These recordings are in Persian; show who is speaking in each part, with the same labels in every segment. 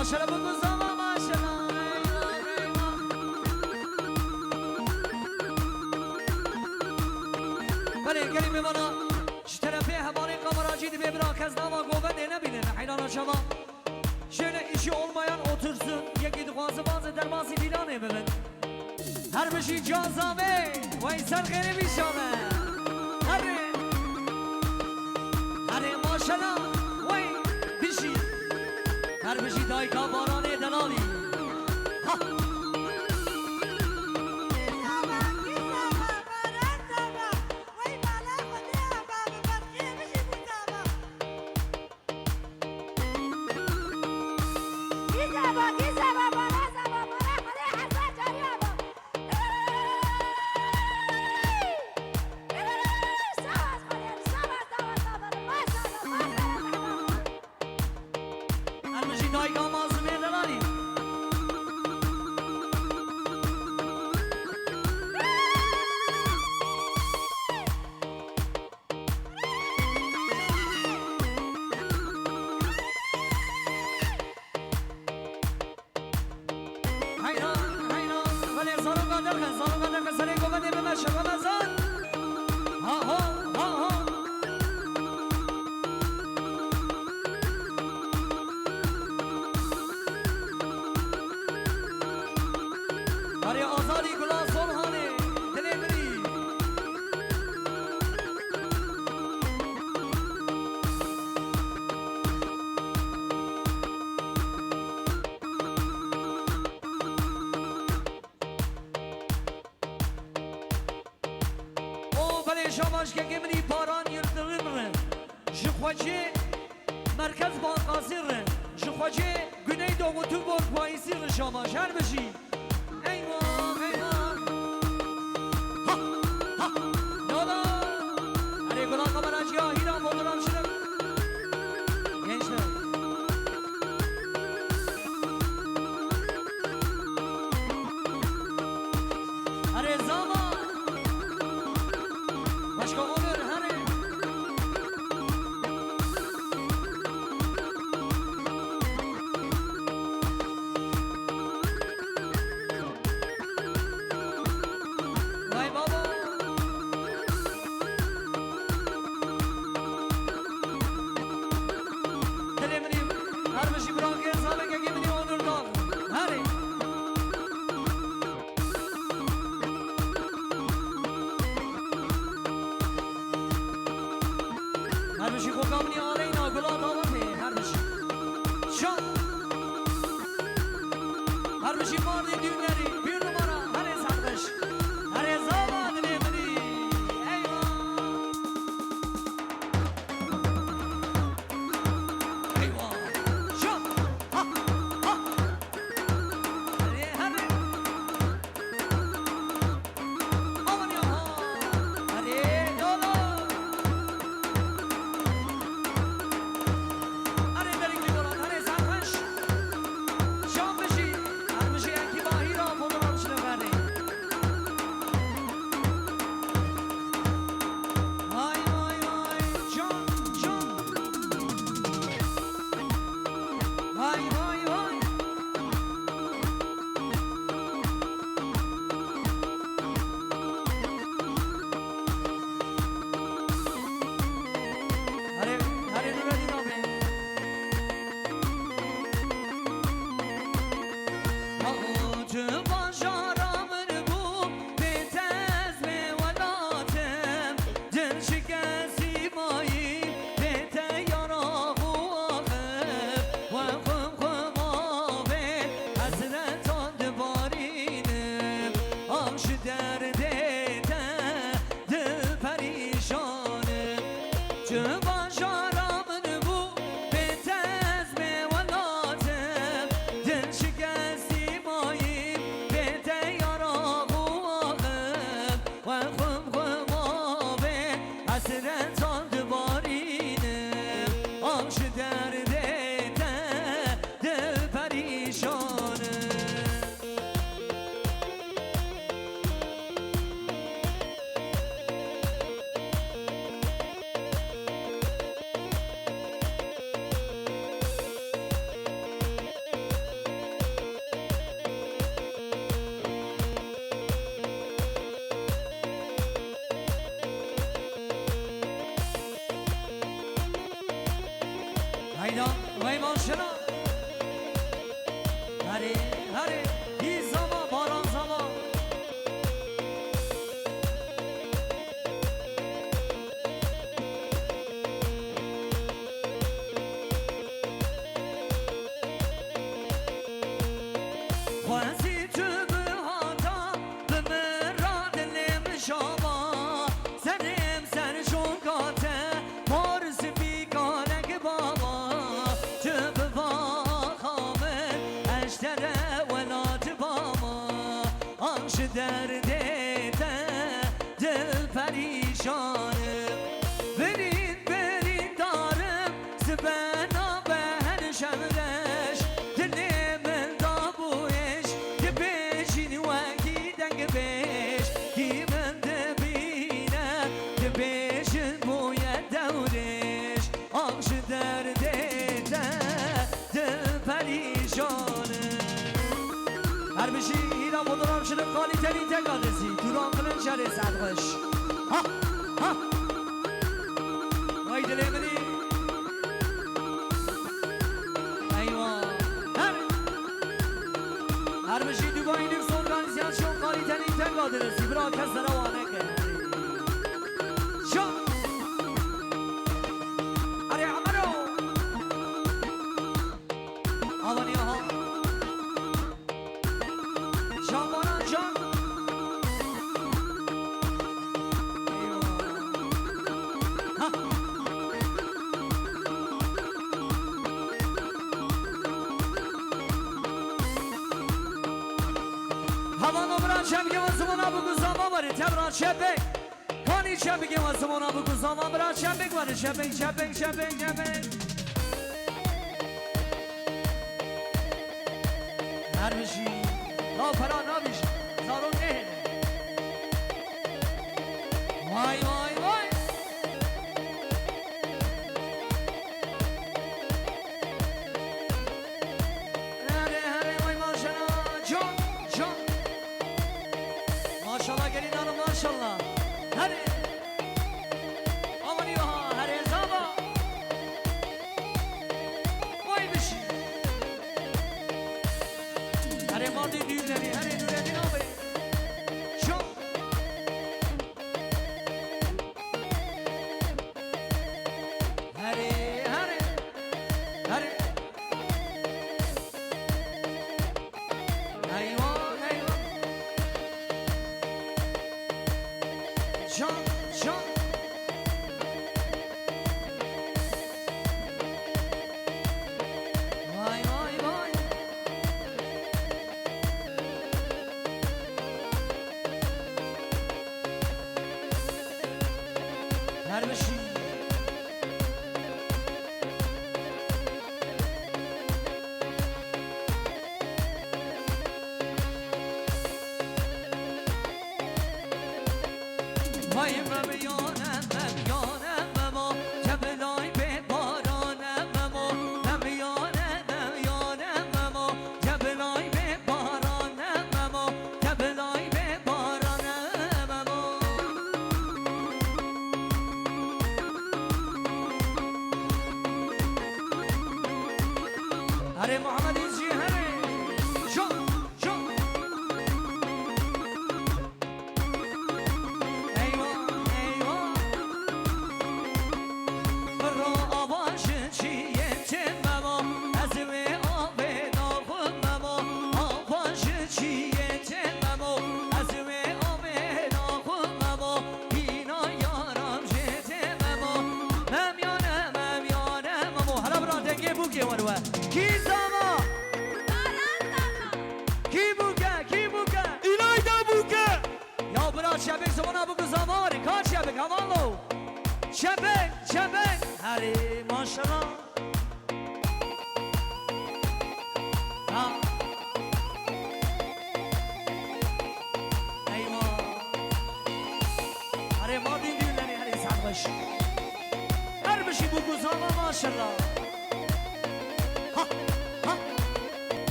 Speaker 1: ماشاءالله بگو زما ماشاءالله ولی کلمه مانا شترفه havale kameracıydı ve bırakız dava gobe de ne bilin hayran aşama şöyle işi olmayan otursun yeki duası bazı derması filan ememen her bir şey cazabe ve insan geri bir şame hadi maşallah ve bir şey her bir şey dayka baran eden ali ha شاماش که گمری پاران یردرم رن جخواجه مرکز بانقاسیر رن جخواجه گناه دوغوتو بور پاییسی رن شاماش هر بشی ایوان ایوان ها ها دادا اره گناه کمراجی ها هیران بودرام شدم gençler اره زمان başka olur hani vay baba telemrim her bir şey bırakır sağlık ekibini onurdan hani هر بشی خوکامنی آلینا گلا داوته هر بشی شان هر بشی ماردی دونری bir numara هر سردش هر زمان نمیدی ایوان ایوان شان ها ها هر آمانی ها هر دولا شام بشی هر بشی اکی باهی وای ماشنا هره هره هی زمان باران زمان خوازی تو به هاتا به مراد لیم شما سرم سر شنگاته مارس بیگانه که بابا تو به واخامه اشتره ولات بابا آنش درده دل پریشانه برین برین دارم سبنا به هر شمرش دلم دابوش که بشین وکی دنگ بش کی من دبینه که بشین باید دورش آخش درده دل پریشانه هر بشی ایران مدرام شده قالی ترین تکانسی دوران کنن شهر صدقش ها ها وای دل منی ایوان هر بشی دوبایی نیکس ارگانیزیاسیون قالی ترین تکانسی برا کس روانه کرد شا اره عمرو آوانی ها شامبانان جان هوانو بران چه بگه واسمونا بگو زمان باری تبران چه بگ کانی چه بگه واسمونا بگو زمان بران چه بگ باری چه بگ چه بگ چه بگ چه بگ هر بشی لا فرا نابیش زارون نه وای وای وای هره هره وای ماشاءالله جان جان ماشاءالله گلی دارم ماشاءالله هره آمانی ها هره زابا وای بشی هره مادی دیرنی هره نورنی نامه شو هره هره هره ایوان ایوان جان جان وای وای وای هر بشی وای ممیانم ممیانم ما جبلای به بارانم ما ممیانم ممیانم ما جبلای به بارانم ما جبلای به بارانم ما هره محمد ایزی هره شو شو ایوان ایوان برا آواش چیه چه مما از وی آب ناخون مما آواش چیه چه مما از وی آب ناخون مما اینا یارم جته مما ممیانم ممیانم مما هلا برا دنگه بوگه وروه کی زما کی بوگه کی بوگه اینای دا بوگه یا برا شبک زمانا بگو زمانی کار شبک همالو شبک شبک هری ماشاءالله ایوان هری ما دین دیلنی هری سر باش هر بشی بگو زمان ماشاءالله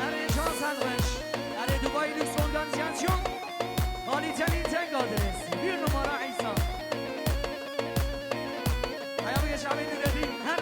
Speaker 1: هری جان سر باش هری دوبایی لیکس ارگانیزیاسیون قالی ترین تنگ آدرس bir numara İsa. Ayağımı geç abi dedi. Her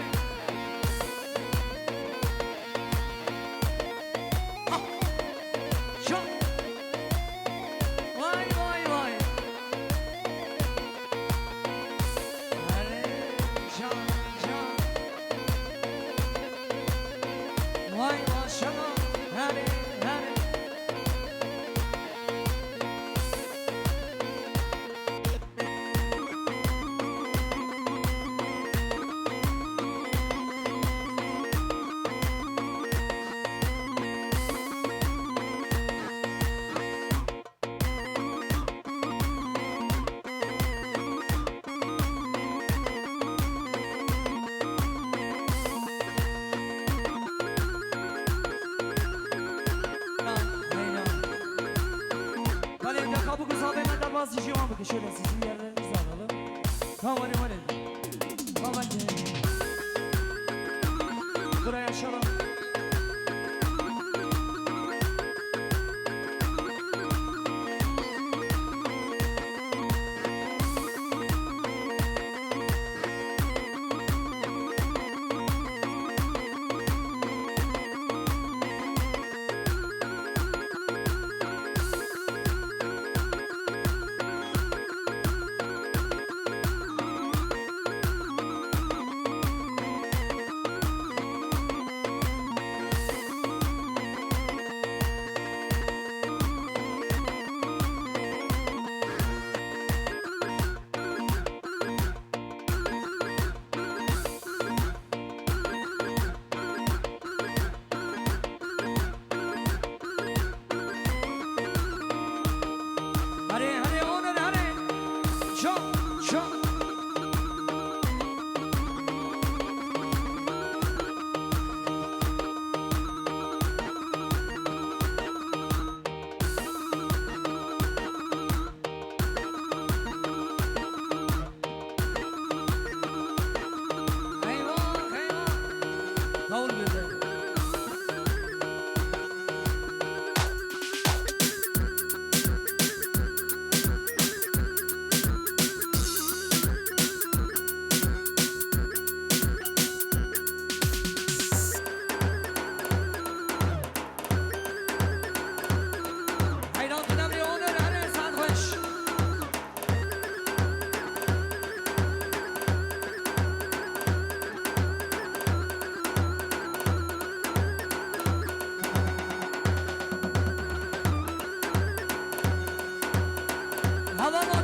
Speaker 1: bazı şey var mı ki şöyle sizin yerlerinizi alalım. Tamam var edin. Tamam buraya açalım.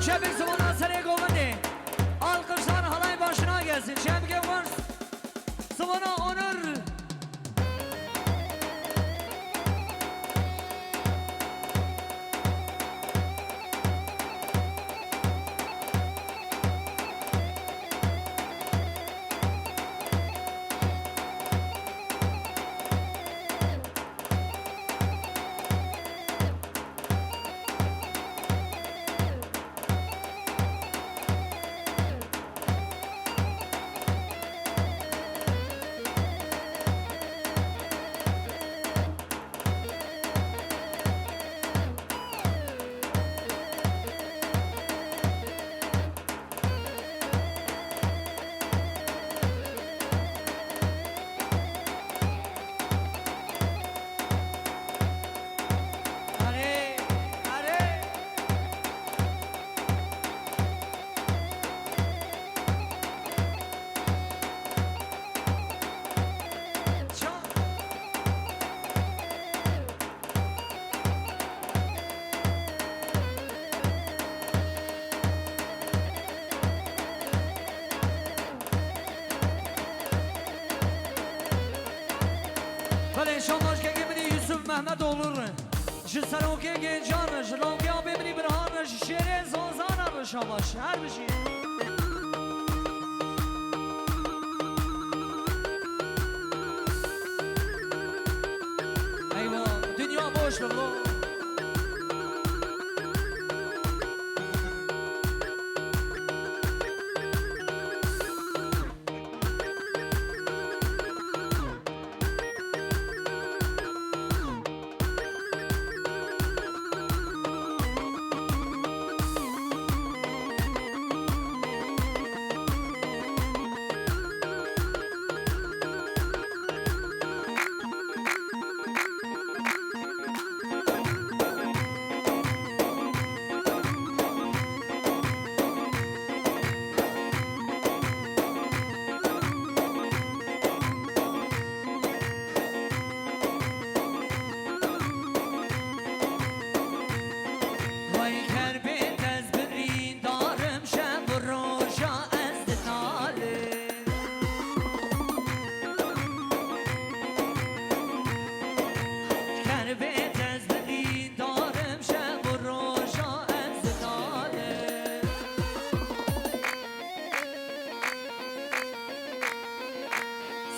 Speaker 1: Çevik zamanı sıraya govani. Alkışlar halay başına gelsin. Çevik var. Sıvana onur. شاماش که بینی یوسف محمد olur جسروکی که جانش لانگیا ببینی برهانش شیر زازان شاماش هر بشی ایوه دنیا boş lo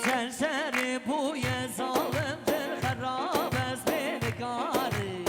Speaker 1: Serseri bu ye zalimdir harab ez beni gari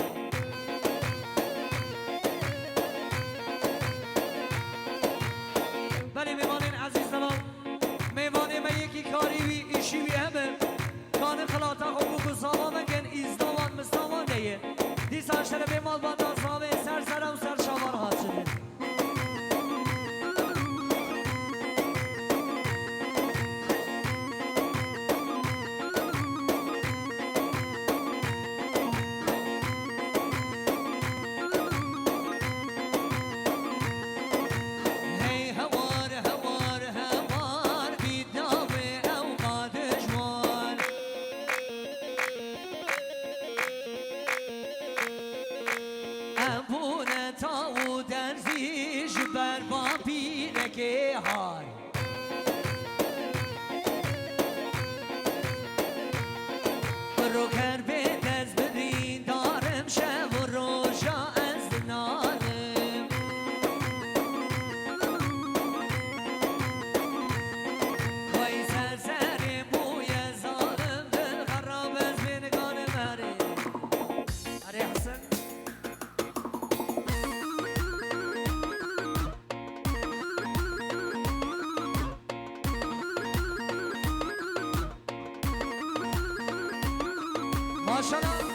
Speaker 1: ماشاءالله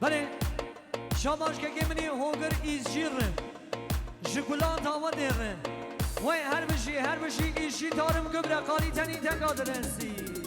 Speaker 1: بله شاماش که گمنی هوگر ایزجیر شکلات آوا دیر وی هر بشی ایشی تارم گبره قالی تنی تنگا درستی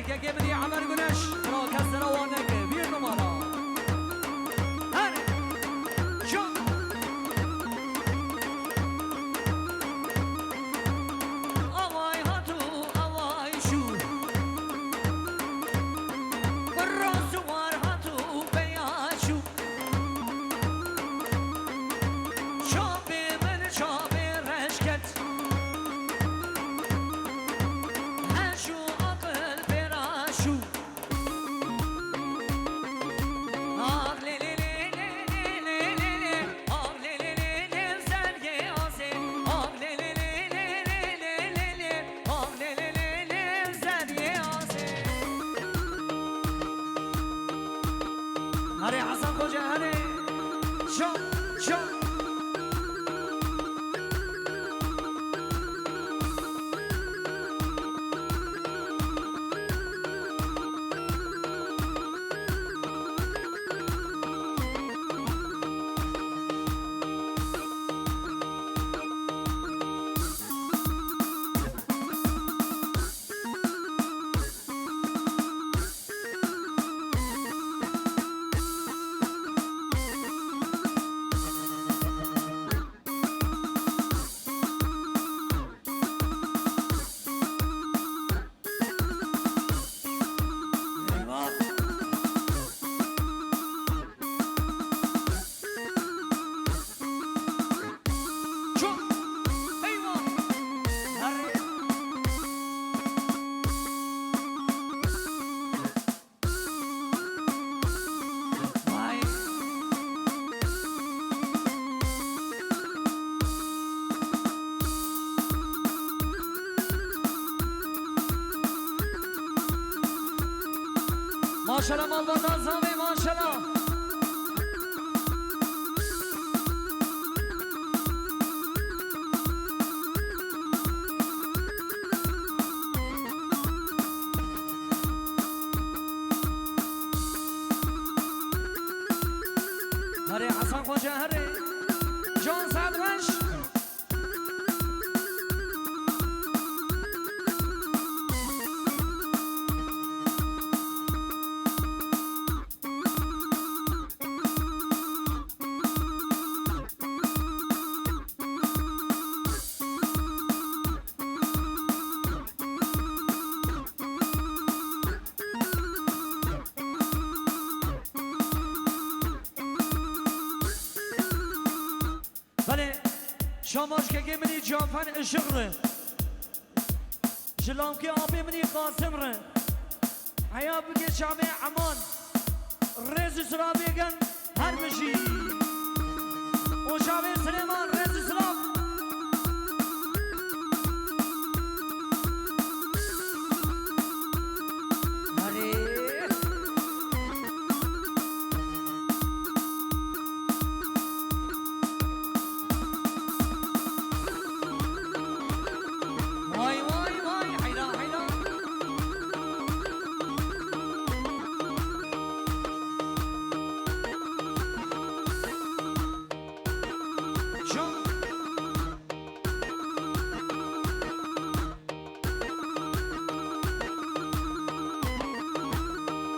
Speaker 1: که گمنی عمر گنش را کس روانه که بیر نمانا هره شو آوای هاتو آوای شو براسوار هاتو بیاشو شابه من شابه رشکت هره حسن خوجه هره شو شو ماشاءالله مالبازان زاوی ماشاءالله هره حسن خوجه هره جان صدرش شاماش که گمنی جانفن اشق ره جلام که آبی منی قاسم ره حیا بگه شعب عمان رز سرا بگن هر بشی و شعب سلیمان رز سرا